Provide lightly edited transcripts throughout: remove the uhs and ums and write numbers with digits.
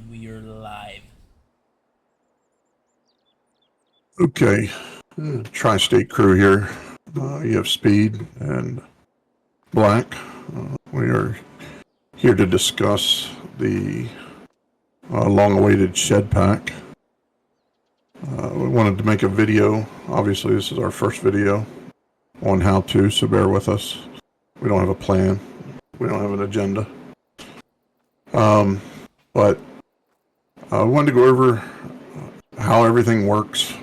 and we are live. Okay, Tri-State crew here. You have Speed and Black. We are here to discuss the long-awaited shed pack. We wanted to make a video. Obviously, this is our first video on how to, so bear with us. We don't have a plan. We don't have an agenda. But I wanted to go over how everything works.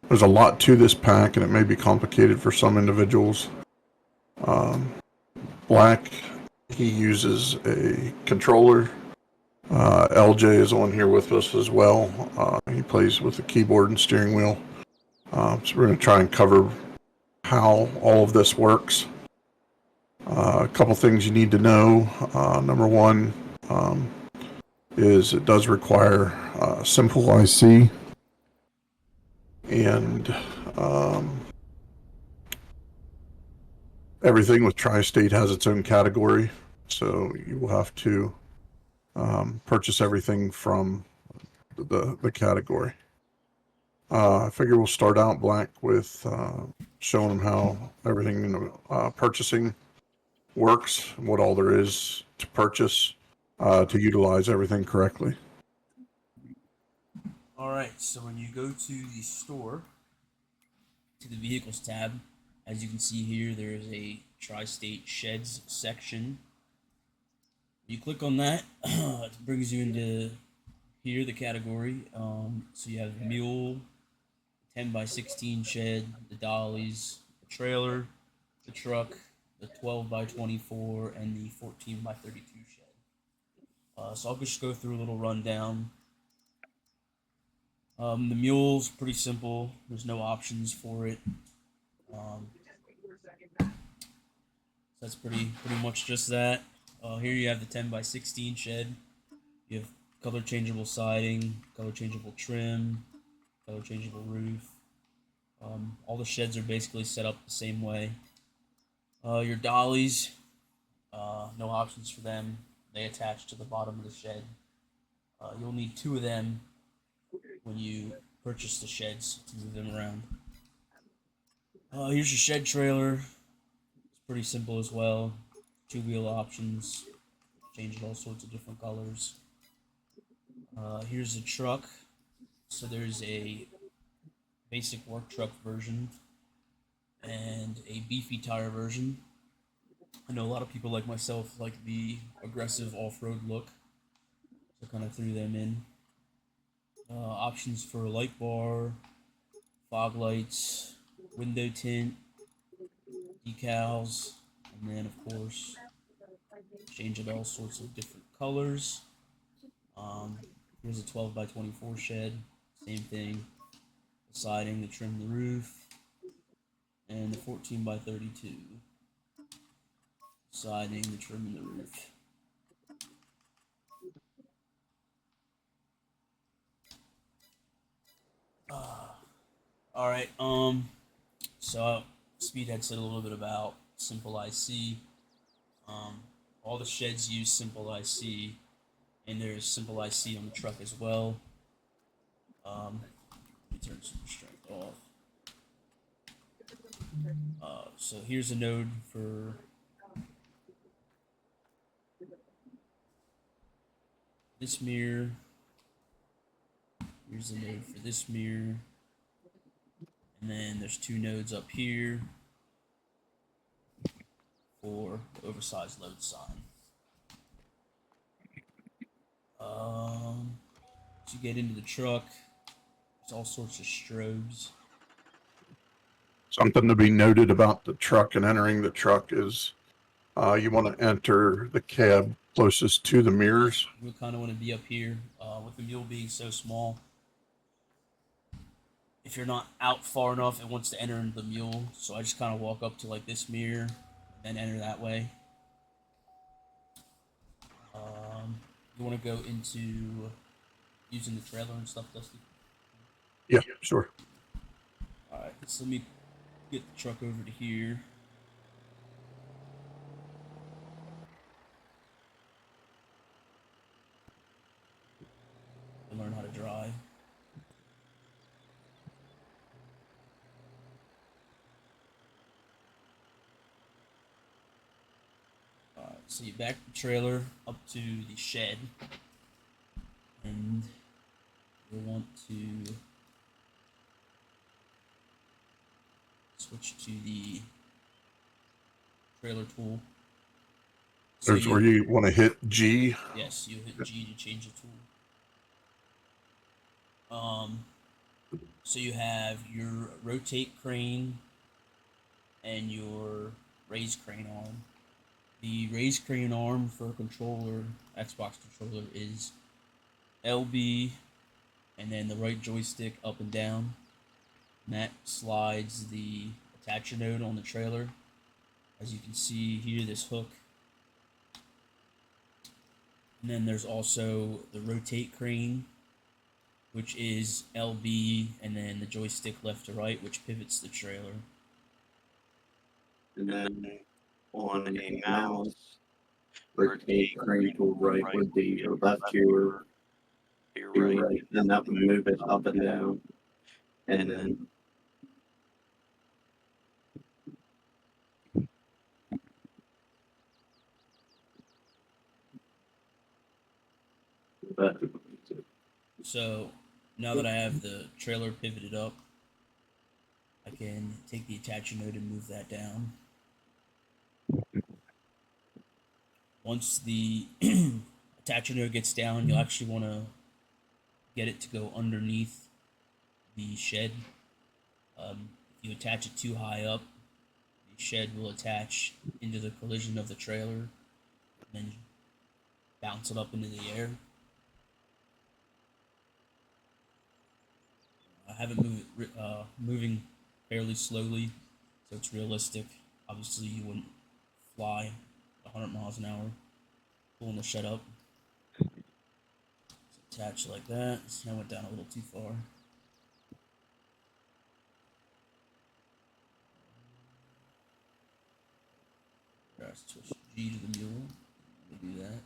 There's a lot to this pack, and it may be complicated for some individuals. Black, he uses a controller. LJ is on here with us as well. He plays with the keyboard and steering wheel. So we're going to try and cover how all of this works. A couple things you need to know. Number one is it does require simple IC, and everything with Tri-State has its own category, so you will have to purchase everything from the category. I figure we'll start out Black with showing them how everything in the purchasing works, what all there is to purchase to utilize everything correctly. Alright, so when you go to the store, to the vehicles tab, as you can see here, there is a Tri-State Sheds section. You click on that, it brings you into here, the category. So you have the mule, 10x16 shed, the dollies, the trailer, the truck, the 12x24, and the 14x32 shed. So I'll just go through a little rundown. The mule's pretty simple. There's no options for it. So that's pretty much just that. Here you have the 10x16 shed. You have color changeable siding, color changeable trim, color changeable roof. All the sheds are basically set up the same way. Your dollies, no options for them. They attach to the bottom of the shed. You'll need two of them when you purchase the sheds to move them around. Here's your shed trailer. It's pretty simple as well. Two wheel options. Change it all sorts of different colors. Here's the truck. So there's a basic work truck version and a beefy tire version. I know a lot of people like myself like the aggressive off-road look, so kind of threw them in. Options for light bar, fog lights, window tint, decals, and then of course change it all sorts of different colors. Here's a 12x24 shed, same thing. The siding, the trim, the roof, and the 14x32 siding, the trim, and the roof. All right. So Speedhead said a little bit about simple IC. All the sheds use simple IC, and there's simple IC on the truck as well. Let me turn super strength off. So here's a node for this mirror. Here's a node for this mirror. And then there's two nodes up here for the oversized load sign. As you get into the truck, there's all sorts of strobes. Something to be noted about the truck and entering the truck is you want to enter the cab closest to the mirrors. You kind of want to be up here with the mule being so small. If you're not out far enough, it wants to enter into the mule. So I just kind of walk up to like this mirror and then enter that way. You want to go into using the trailer and stuff, Dusty? Yeah, sure. Alright, so let me get the truck over to here. dry. Alright, so you back the trailer up to the shed, and you'll want to switch to the trailer tool. So There's where you want to hit G. Yes, you hit G to change the tool. So you have your rotate crane and your raise crane arm. The raise crane arm for a controller, Xbox controller, is LB and then the right joystick up and down. And that slides the attacher node on the trailer. As you can see here, this hook. And then there's also the rotate crane, which is LB, and then the joystick left to right, which pivots the trailer. And then on a mouse, rotate crane to right would be your left to your right, and that would move it up and down. And then but So now that I have the trailer pivoted up, I can take the attacher node and move that down. Once the attacher node gets down, you'll actually want to get it to go underneath the shed. If you attach it too high up, the shed will attach into the collision of the trailer and then bounce it up into the air. I have it moving fairly slowly, so it's realistic. Obviously, you wouldn't fly 100 miles an hour pulling the shed up. It's attached like that. So I went down a little too far. Switch G to the mule. Let me do that.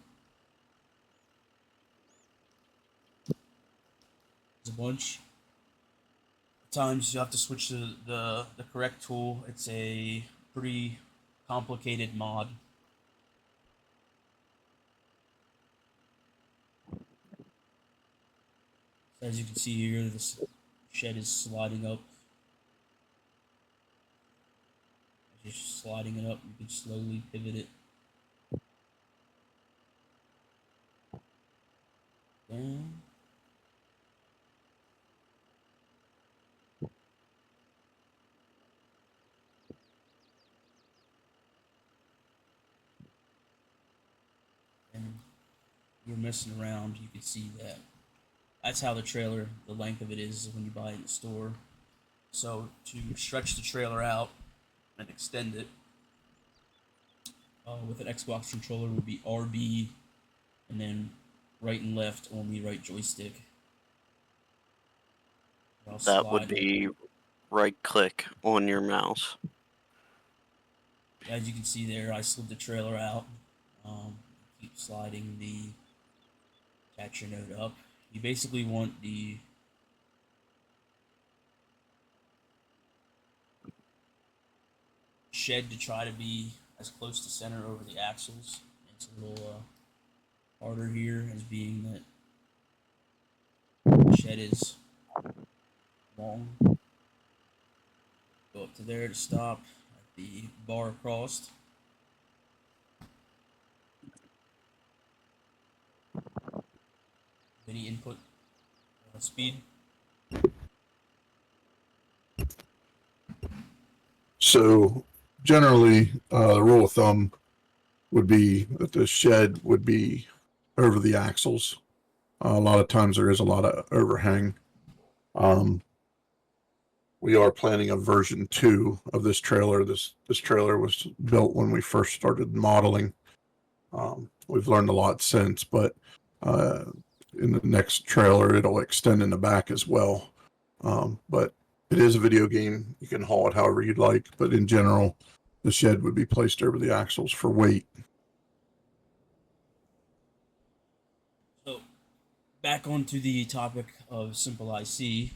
There's a bunch of times you have to switch to the correct tool. It's a pretty complicated mod. As you can see here, this shed is sliding up. As you're sliding it up, you can slowly pivot it down. And you're messing around, you can see that. That's how the trailer, the length of it is when you buy it in the store. So to stretch the trailer out and extend it with an Xbox controller would be RB and then right and left on the right joystick. that would be right click on your mouse. As you can see there, I slid the trailer out. Keep sliding the attacher node up. You basically want the shed to try to be as close to center over the axles. It's a little harder here, as being that the shed is long. Go up to there to stop at the bar crossed. Any input speed? So generally, the rule of thumb would be that the shed would be over the axles. A lot of times there is a lot of overhang. We are planning a version 2 of this trailer. This trailer was built when we first started modeling. We've learned a lot since, but in the next trailer, it'll extend in the back as well. But it is a video game. You can haul it however you'd like, but in general, the shed would be placed over the axles for weight. So back onto the topic of simple IC.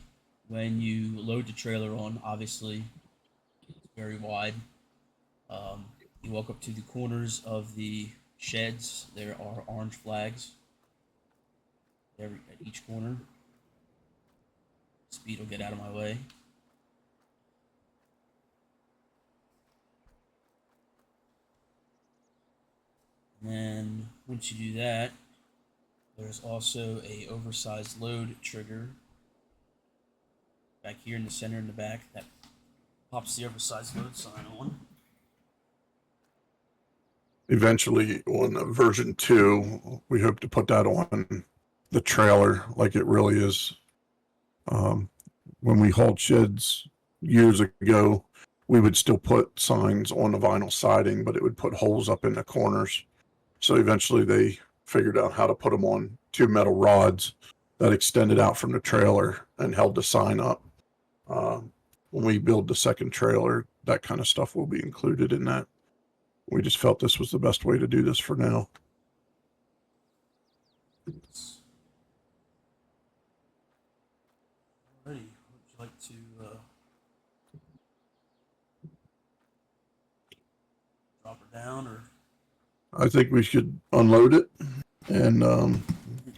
When you load the trailer on, obviously it's very wide. Um, you walk up to the corners of the sheds. There are orange flags at each corner. Speed will get out of my way. And then once you do that, there's also a oversized load trigger back here in the center in the back that pops the oversized load sign on. Eventually, on version 2, we hope to put that on the trailer like it really is. When we hauled sheds years ago, we would still put signs on the vinyl siding, but it would put holes up in the corners. So eventually they figured out how to put them on 2 metal rods that extended out from the trailer and held the sign up. When we build the second trailer, that kind of stuff will be included in that. We just felt this was the best way to do this for now. Alrighty, would you like to drop her down or? I think we should unload it and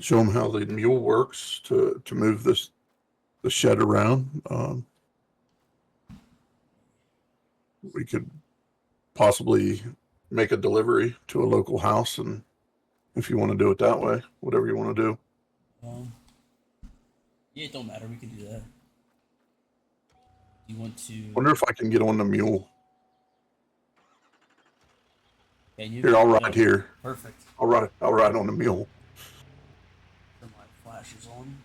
show them how the mule works to move the shed around. We could possibly make a delivery to a local house, and if you want to do it that way, whatever you want to do. Yeah, it don't matter. We can do that. Do you want to? Wonder if I can get on the mule. Can you? Here, I'll ride Yep. here. Perfect. I'll ride on the mule. Turn my flashers on.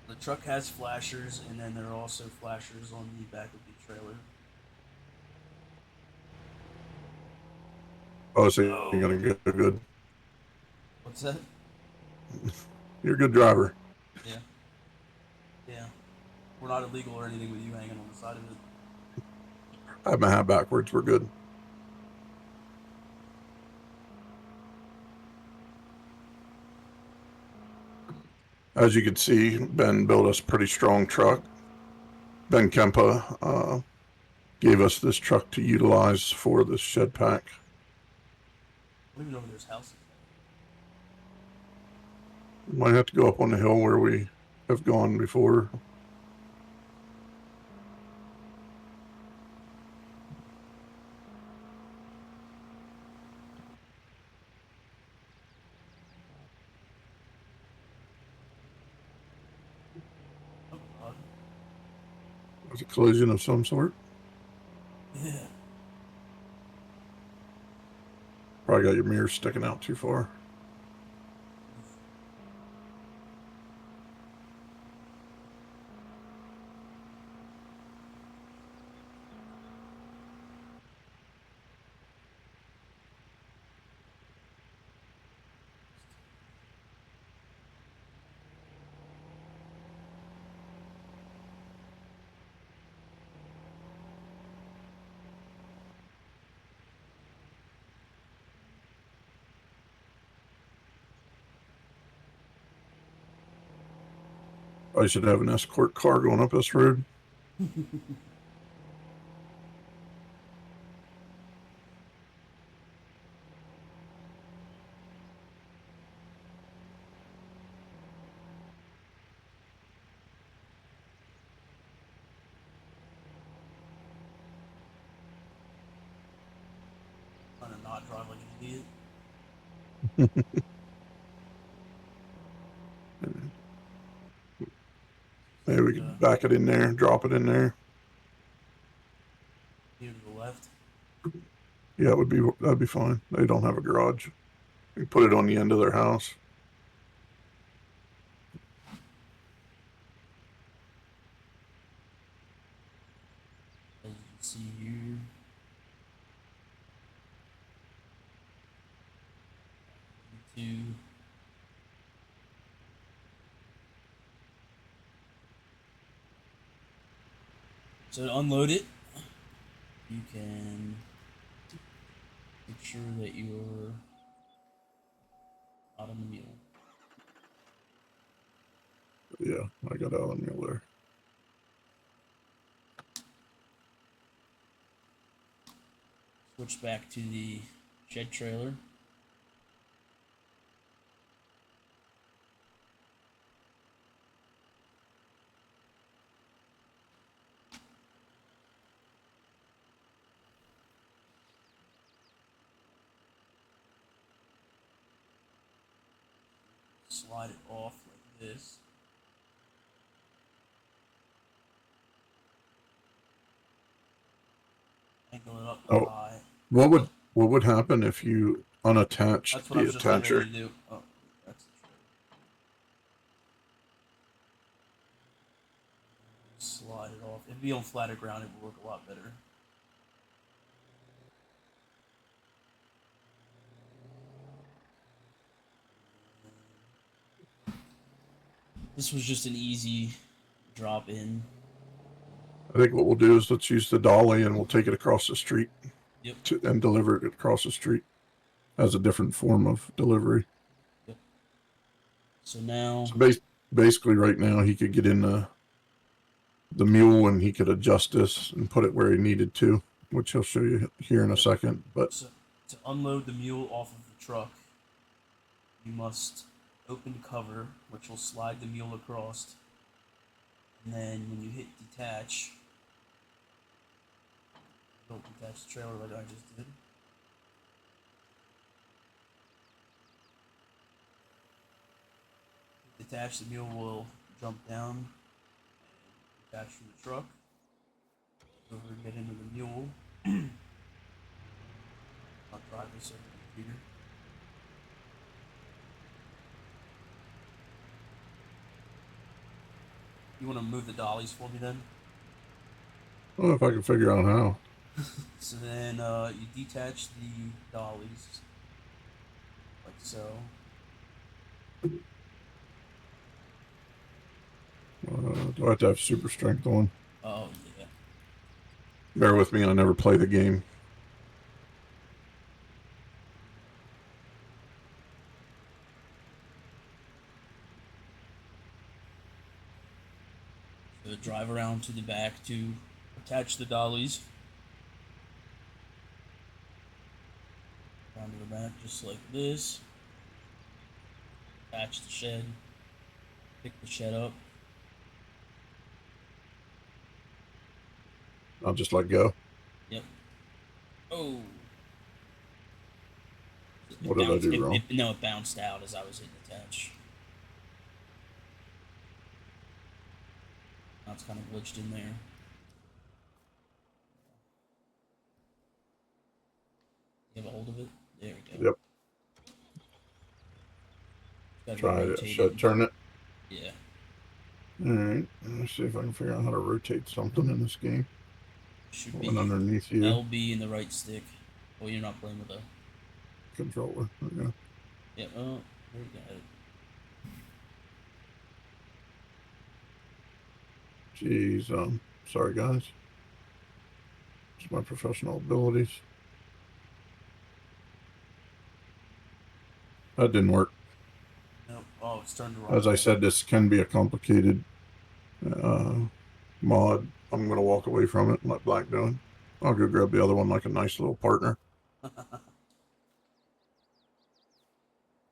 The truck has flashers, and then there are also flashers on the back of the trailer. Oh, so you're gonna get good. What's that? You're a good driver. Yeah. Yeah. We're not illegal or anything with you hanging on the side of it. I have my hat backwards. We're good. As you can see, Ben built us a pretty strong truck. Ben Kempa gave us this truck to utilize for this shed pack. I don't even know where there's houses. Might have to go up on the hill where we have gone before. Oh, God. There's a collision of some sort. Yeah. Probably got your mirror sticking out too far. I should have an escort car going up this road. Trying to not drive like an idiot. Maybe we can back it in there, drop it in there. Here to the left. Yeah, that'd be fine. They don't have a garage. We put it on the end of their house. As you can see here. Two. So to unload it, you can make sure that you're not on the mule. Yeah, I got out on mule there. Switch back to the shed trailer. Slide it off like this. Angle it up Oh. high. What would happen if you unattached That's what I the was just getting attacher? ready to do. Oh, that's the trailer. Slide it off. It'd be on flatter ground, it would work a lot better. This was just an easy drop in. I think what we'll do is let's use the dolly and we'll take it across the street. Yep. And deliver it across the street as a different form of delivery. Yep. So now, So basically, right now he could get in the mule and he could adjust this and put it where he needed to, which he'll show you here in a second. But so to unload the mule off of the truck, you must open the cover, which will slide the mule across. And then when you hit detach, don't detach the trailer like I just did. Detach, the mule will jump down and detach from the truck. Over and get into the mule. I'll drive this over the computer. You want to move the dollies for me then? I don't know if I can figure out how. So then you detach the dollies, like so. Do I have to have super strength on? Oh, yeah. Bear with me, I never play the game. So drive around to the back to attach the dollies. Down to the back, just like this. Attach the shed. Pick the shed up. I'll just let go. Yep. Oh. What did I do wrong? No, it bounced out as I was hitting attach. Now it's kind of glitched in there. You have a hold of it? There we go. Yep. Gotta Try be it. Should I rotated. turn it? Yeah. All right. Let's see if I can figure out how to rotate something in this game. Should Going be underneath you. LB in the right stick. Oh, you're not playing with a Controller. Okay. yeah. Oh, there you go. Jeez. Sorry guys. It's my professional abilities. That didn't work. Nope. Oh, it's turned the wrong As I way. said, this can be a complicated mod. I'm going to walk away from it and let Black do it. I'll go grab the other one like a nice little partner.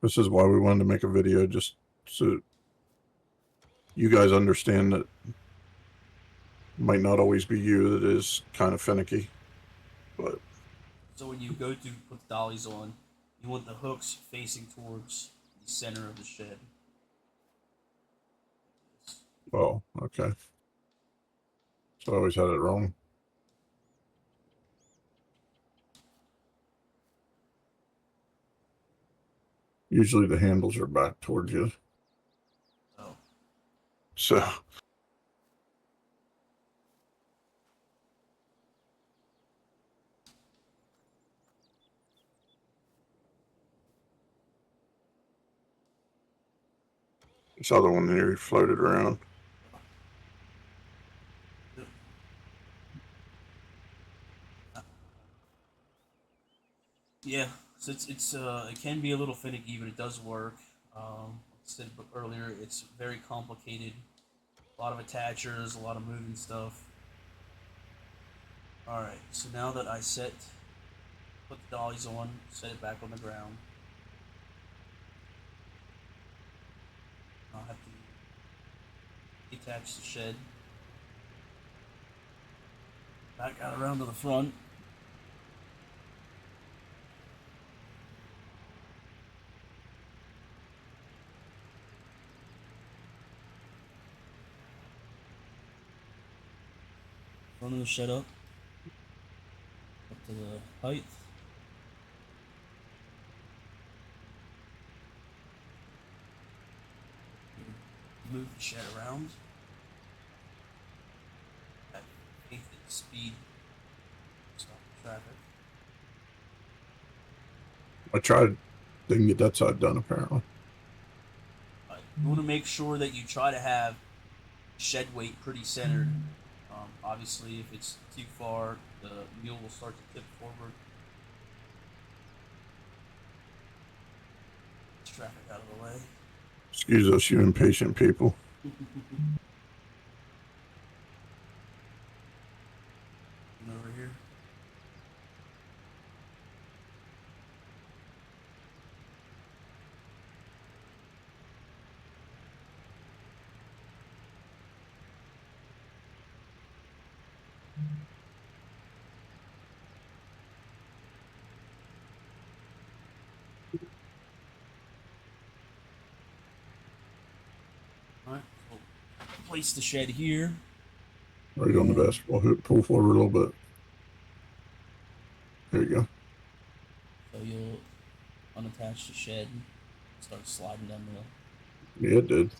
This is why we wanted to make a video, just so you guys understand that it might not always be you that is kind of finicky. But So when you go to put the dollies on, you want the hooks facing towards the center of the shed. oh, okay. So I always had it wrong. Usually the handles are back towards you. Oh. So this other one here floated around. Yeah, so it can be a little finicky, but it does work. said earlier, it's very complicated. A lot of attachers, a lot of moving stuff. Alright, so now that put the dollies on, set it back on the ground. I'll have to detach the shed. Back out around to the front. Front of the shed up to the height. Move the shed around. Have faith in speed. Stop the traffic. I tried. Didn't get that side done apparently. You want to make sure that you try to have shed weight pretty centered. Obviously, if it's too far, the mule will start to tip forward. Let's traffic out of the way. Excuse us, you impatient people. Over here. Alright, we'll place the shed here. Right on the basketball hoop. Pull forward a little bit. There you go. So you'll unattach the shed and start sliding down the hill. Yeah, it did.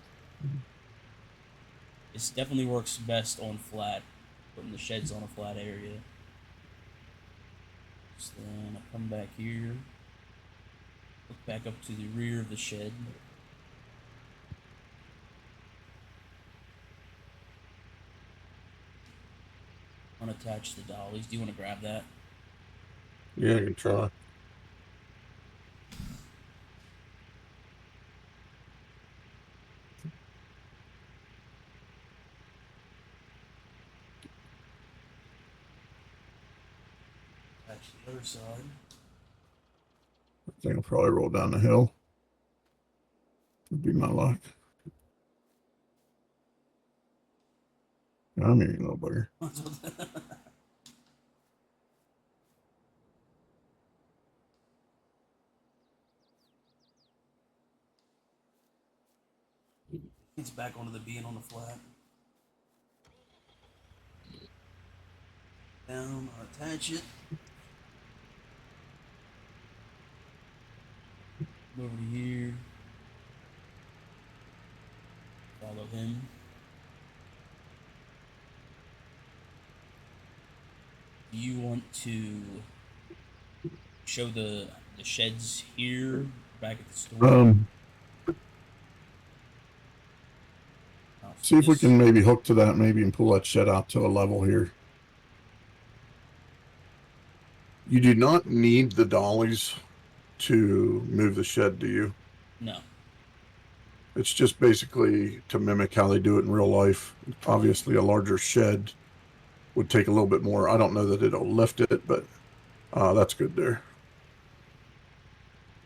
This definitely works best on flat, putting the sheds on a flat area. So then I come back here, look back up to the rear of the shed. Unattach the dollies. Do you want to grab that? Yeah, you can try. Attach the other side. I think I'll probably roll down the hill. Would be my luck. I'm hearing a little bugger. It's back onto the being on the flat. Down, attach it. Come over to here. Follow him. Do you want to show the sheds here back at the store? See if we can maybe hook to that maybe and pull that shed out to a level here. You do not need the dollies to move the shed, do you? No. It's just basically to mimic how they do it in real life. Obviously, a larger shed would take a little bit more. I don't know that it'll lift it, but that's good there.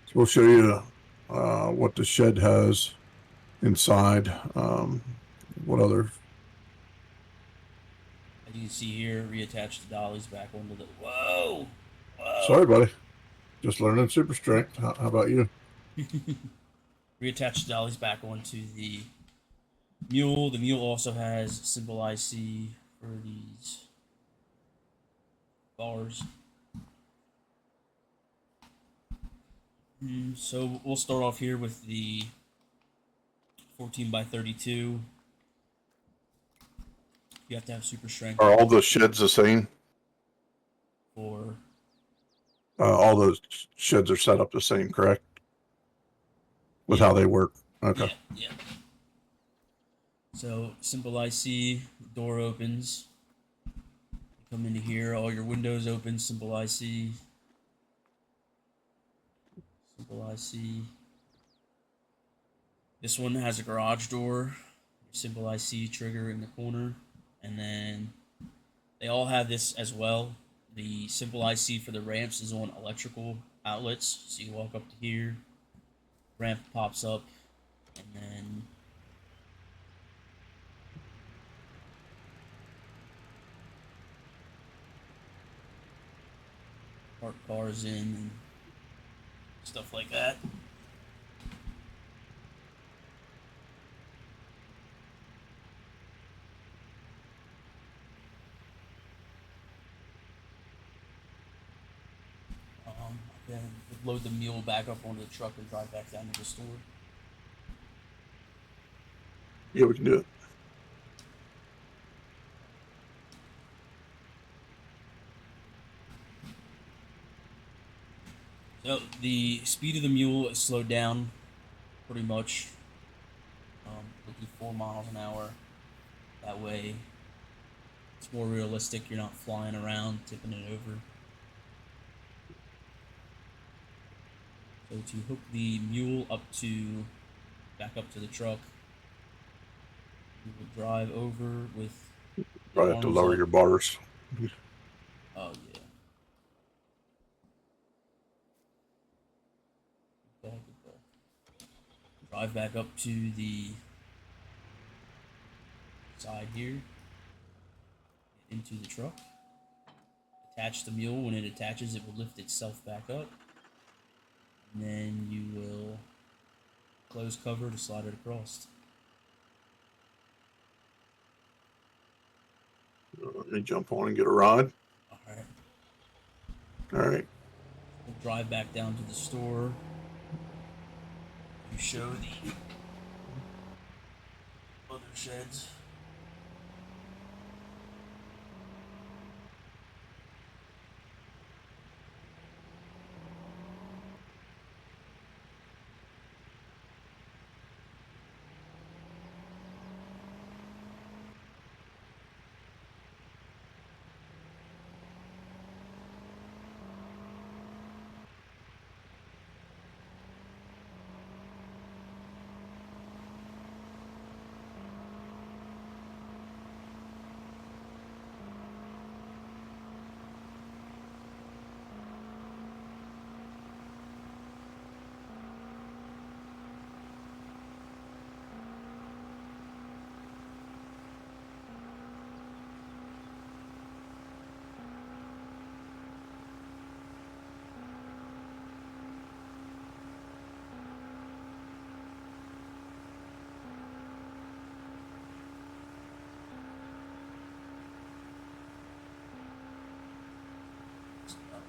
So we'll show you what the shed has inside. What other? As you can see here, reattach the dollies back onto the. Whoa! Whoa! Sorry, buddy. Just learning super strength. How about you? Reattach the dollies back onto the mule. The mule also has symbol IC for these bars. So we'll start off here with the 14 by 32. You have to have super strength. Are all the sheds the same? For all the sheds are set up the same, correct? With how they work. Okay. Yeah. So simple IC, door opens. You come into here, all your windows open, simple IC. Simple IC. This one has a garage door, simple IC trigger in the corner, and then they all have this as well. The simple IC for the ramps is on electrical outlets, so you walk up to here, ramp pops up, and then park cars in and stuff like that. Then load the mule back up onto the truck and drive back down to the store. Yeah, we can do it. So the speed of the mule is slowed down pretty much. We'll do 4 miles an hour. That way, it's more realistic. You're not flying around, tipping it over. So to hook the mule back up to the truck, you will drive over with the Probably have to arms lower up. your bars. Oh yeah. Good call. Drive back up to the side here, into the truck. Attach the mule. When it attaches, it will lift itself back up. And then you will close cover to slide it across. Let me jump on and get a ride. Alright. All right. We'll drive back down to the store. You show the other sheds.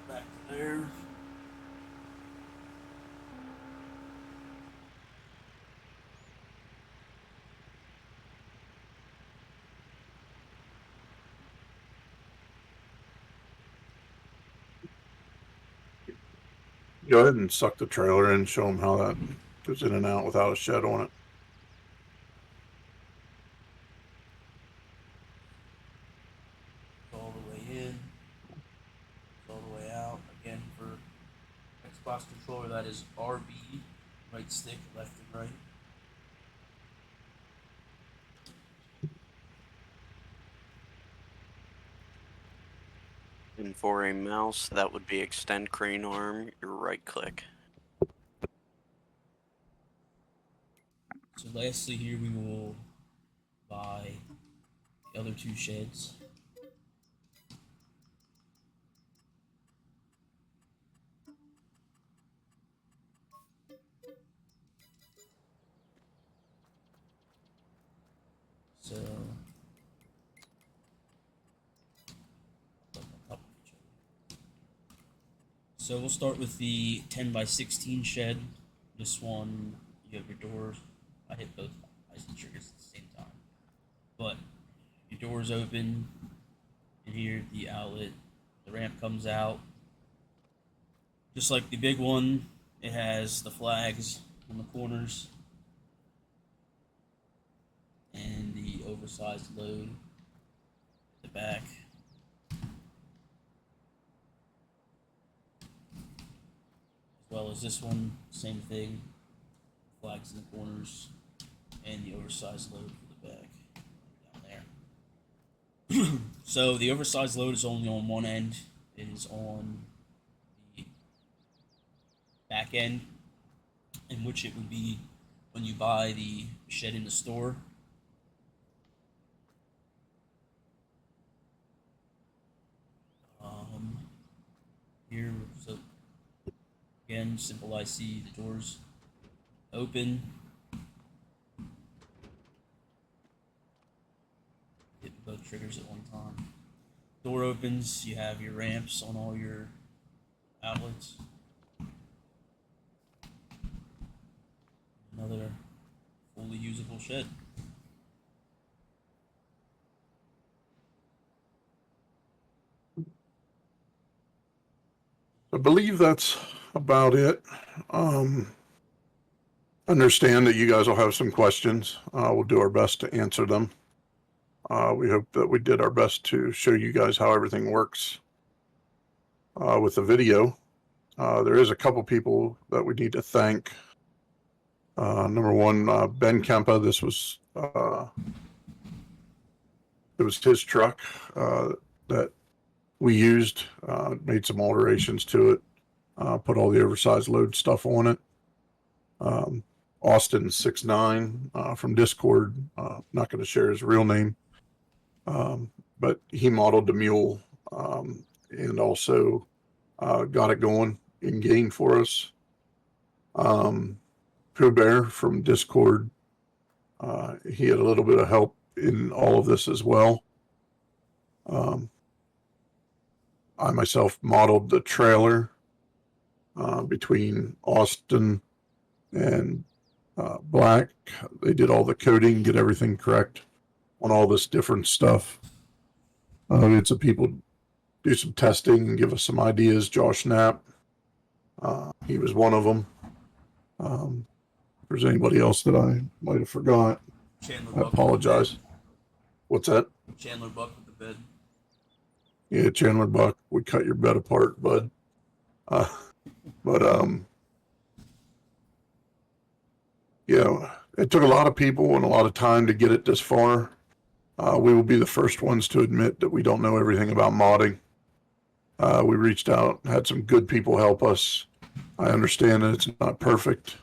Back to there. Go ahead and suck the trailer in. Show them how that goes in and out without a shed on it. All the way in. All the way out. Again, for Xbox controller, that is RB, right stick, left and right. And for a mouse, that would be extend crane arm, your right click. So lastly here we will buy the other 2 sheds. So So we'll start with the 10 by 16 shed. This one, you have your doors. I hit both IC triggers at the same time. But your doors open, and here the outlet, the ramp comes out. Just like the big one, it has the flags on the corners and the oversized load at the back. As well as this one, same thing, flags in the corners. and the oversized load for the back down there. So the oversized load is only on one end. It is on the back end, in which it would be when you buy the shed in the store. Um, Here, so again, simple IC, the doors open. Hit both triggers at one time. Door opens, you have your ramps on all your outlets. Another fully usable shed. I believe that's about it. Understand that you guys will have some questions. We'll do our best to answer them. We hope that we did our best to show you guys how everything works with the video. There is a couple people that we need to thank. Number one, Ben Kempa. This was it was his truck that we used, made some alterations to it, put all the oversized load stuff on it. Austin69 from Discord, not going to share his real name, but he modeled the mule and also got it going in game for us. Pooh Bear from Discord, he had a little bit of help in all of this as well. I myself modeled the trailer between Austin and Black. They did all the coding, get everything correct on all this different stuff. We had some people do some testing and give us some ideas. Josh Knapp, he was one of them. If there's anybody else that I might have forgot, I apologize. What's that? Chandler Buck with the bed. Yeah, Chandler Buck, we cut your bed apart, bud. Yeah, it took a lot of people and a lot of time to get it this far. We will be the first ones to admit that we don't know everything about modding. We reached out, had some good people help us. I understand that it's not perfect.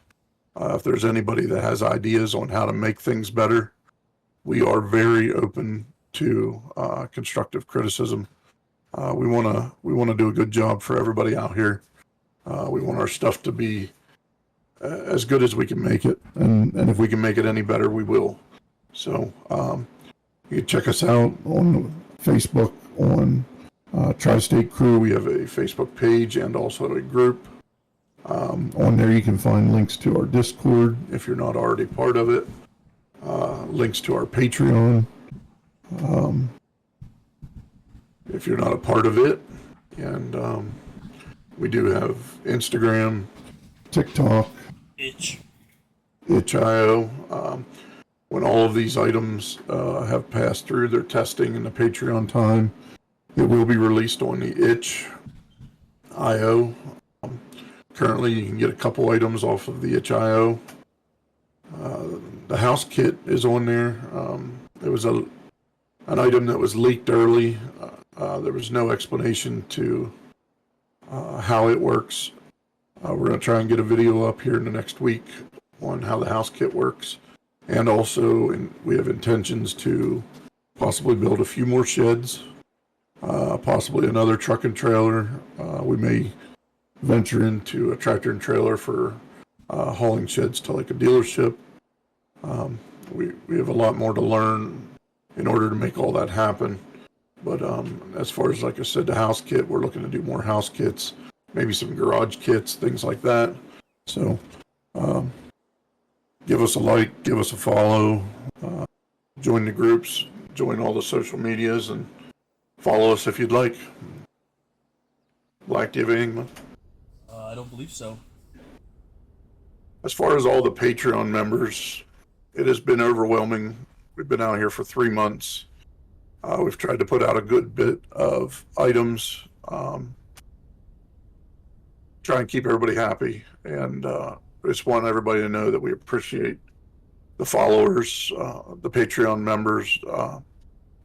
If there's anybody that has ideas on how to make things better, we are very open to constructive criticism. We want to do a good job for everybody out here. We want our stuff to be as good as we can make it, and if we can make it any better, we will. So you can check us out on Facebook on Tri-State Crew. We have a Facebook page and also a group. On there you can find links to our Discord if you're not already part of it, links to our Patreon if you're not a part of it, and we do have Instagram, TikTok, itch.io. When all of these items have passed through their testing and the Patreon time, it will be released on the itch.io. Currently, you can get a couple items off of the itch.io. The house kit is on there. It was an item that was leaked early. There was no explanation to how it works. We're going to try and get a video up here in the next week on how the house kit works. And also, we have intentions to possibly build a few more sheds, possibly another truck and trailer. We may venture into a tractor and trailer for hauling sheds to like a dealership. We have a lot more to learn in order to make all that happen. But as far as, like I said, the house kit, we're looking to do more house kits, maybe some garage kits, things like that. So give us a like, give us a follow, join the groups, join all the social medias, and follow us if you'd like. Black, do you have anything? I don't believe so. As far as all the Patreon members, it has been overwhelming. We've been out here for 3 months. We've tried to put out a good bit of items, try and keep everybody happy. And just want everybody to know that we appreciate the followers, the Patreon members.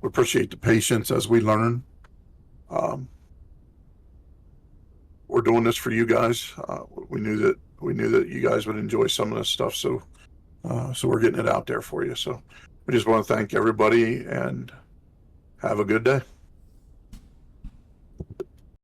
We appreciate the patience as we learn. We're doing this for you guys. We knew that you guys would enjoy some of this stuff, so we're getting it out there for you. So we just want to thank everybody and have a good day.